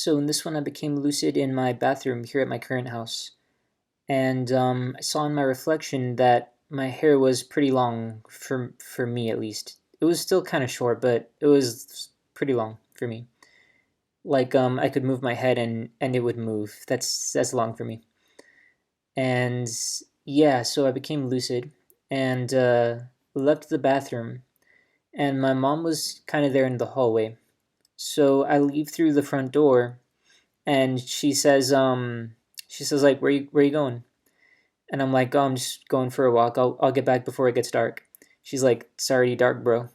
So in this one, I became lucid in my bathroom here at my current house, and I saw in my reflection that my hair was pretty long for me at least. It was still kind of short, but it was pretty long for me. Like I could move my head and it would move. That's long for me. And yeah, so I became lucid and left the bathroom, and my mom was kind of there in the hallway. So I leave through the front door, and she says like, where you going? And I'm like, oh, I'm just going for a walk. I'll get back before it gets dark. She's like, it's already dark, bro.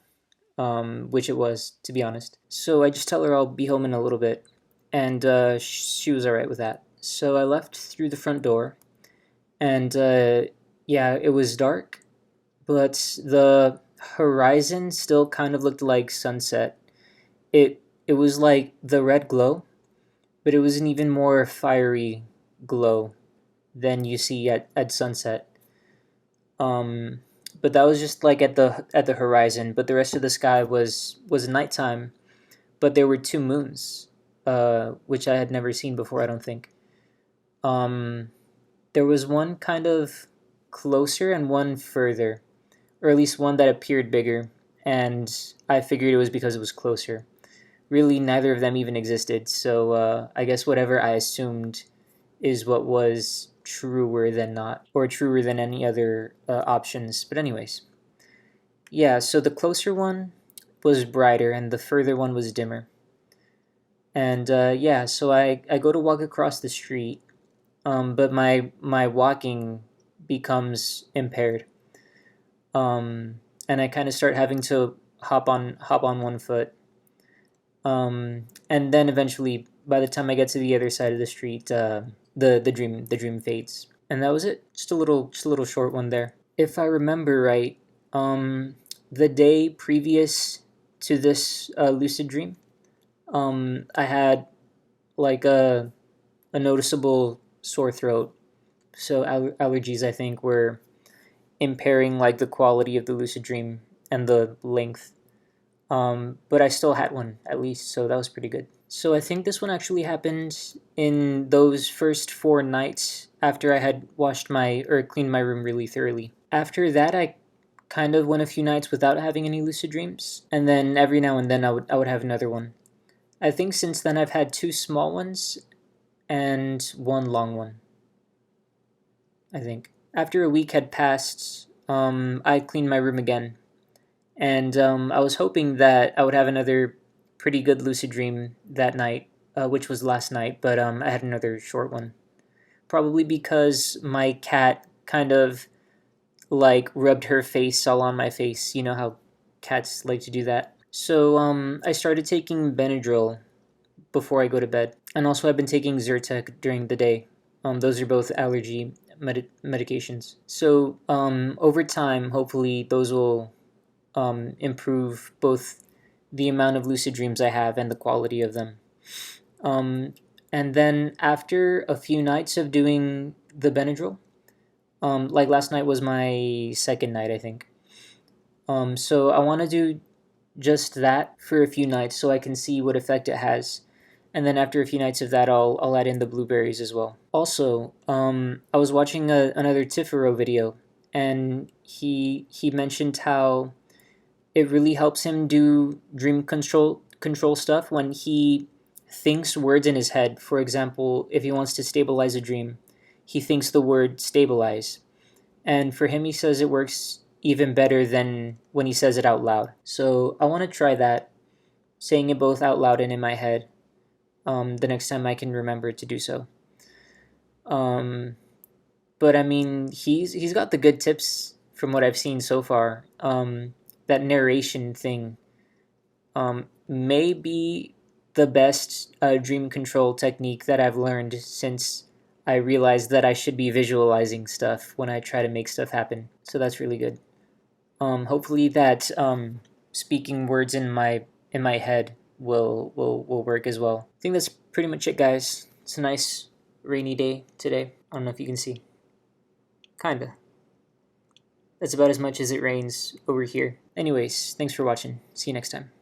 Which it was, to be honest. So I just tell her I'll be home in a little bit, and she was alright with that. So I left through the front door, and yeah, it was dark, but the horizon still kind of looked like sunset. It was like the red glow, but it was an even more fiery glow than you see at sunset. Um, but that was just like at the horizon. But the rest of the sky was nighttime. But there were two moons, which I had never seen before. I don't think. Um, there was one kind of closer and one further, or at least one that appeared bigger. And I figured it was because it was closer. Really, neither of them even existed. So I guess whatever I assumed is what was truer than not, or truer than any other options. But, anyways, yeah, so the closer one was brighter and the further one was dimmer. And yeah, so I go to walk across the street, but my walking becomes impaired. And I kind of start having to hop on one foot. And then eventually, by the time I get to the other side of the street, the dream fades, and that was it. Just a little short one there. If I remember right, the day previous to this lucid dream, I had like a noticeable sore throat. So allergies, I think, were impairing like the quality of the lucid dream and the length. But I still had one at least, so that was pretty good. So I think this one actually happened in those first 4 nights after I had washed my or cleaned my room really thoroughly. After that, I kind of went a few nights without having any lucid dreams, and then every now and then I would have another one. I think since then I've had two small ones and one long one. I think after a week had passed, I cleaned my room again, and I was hoping that I would have another pretty good lucid dream that night, which was last night, but I had another short one. Probably because my cat kind of like rubbed her face all on my face. You know how cats like to do that. So I started taking Benadryl before I go to bed, and also I've been taking Zyrtec during the day. Those are both allergy medications. So over time, hopefully, those will improve both the amount of lucid dreams I have and the quality of them. Um, and then after a few nights of doing the Benadryl, like last night was my second night, I think. So I want to do just that for a few nights so I can see what effect it has. And then after a few nights of that, I'll add in the blueberries as well. Also, I was watching another Tifero video, and he mentioned how it really helps him do dream control stuff when he thinks words in his head. For example, if he wants to stabilize a dream, he thinks the word stabilize. And for him, he says it works even better than when he says it out loud. So I want to try that, saying it both out loud and in my head, the next time I can remember to do so. Um, but I mean, he's got the good tips from what I've seen so far. That narration thing may be the best dream control technique that I've learned since I realized that I should be visualizing stuff when I try to make stuff happen. So that's really good. Hopefully that speaking words in my head will work as well. I think that's pretty much it, guys. It's a nice rainy day today. I don't know if you can see. Kinda. That's about as much as it rains over here. Anyways, thanks for watching. See you next time.